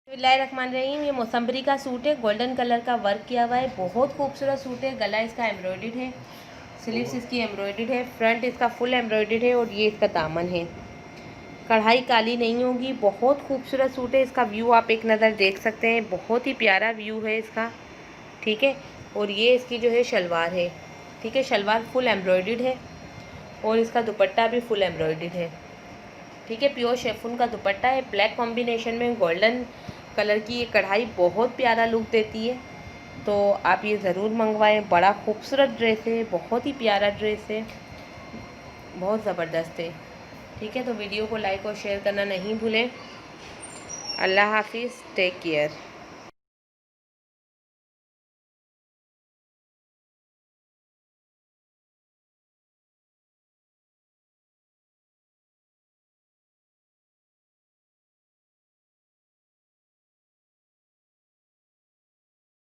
बिस्मिल्लाहिर्रहमानिर्रहीम। ये मौसम्बरी का सूट है, गोल्डन कलर का वर्क किया हुआ है, बहुत खूबसूरत सूट है। गला इसका एम्ब्रॉयडर्ड है, स्लीव्स इसकी एम्ब्रॉयडर्ड है, फ्रंट इसका फुल एम्ब्रॉयडर्ड है और ये इसका दामन है। कढ़ाई काली नहीं होगी, बहुत खूबसूरत सूट है। इसका व्यू आप एक नज़र देख सकते हैं, बहुत ही प्यारा व्यू है इसका, ठीक है। और ये इसकी जो है शलवार है, ठीक है। शलवार फुल एम्ब्रॉयडर्ड है और इसका दुपट्टा भी फुल एम्ब्रॉयडर्ड है, ठीक है। प्योर शेफून का दुपट्टा है, ब्लैक कॉम्बिनेशन में गोल्डन कलर की ये कढ़ाई बहुत प्यारा लुक देती है, तो आप ये ज़रूर मंगवाएं। बड़ा खूबसूरत ड्रेस है, बहुत ही प्यारा ड्रेस है, बहुत ज़बरदस्त है, ठीक है। तो वीडियो को लाइक और शेयर करना नहीं भूलें। अल्लाह हाफिज़, टेक केयर।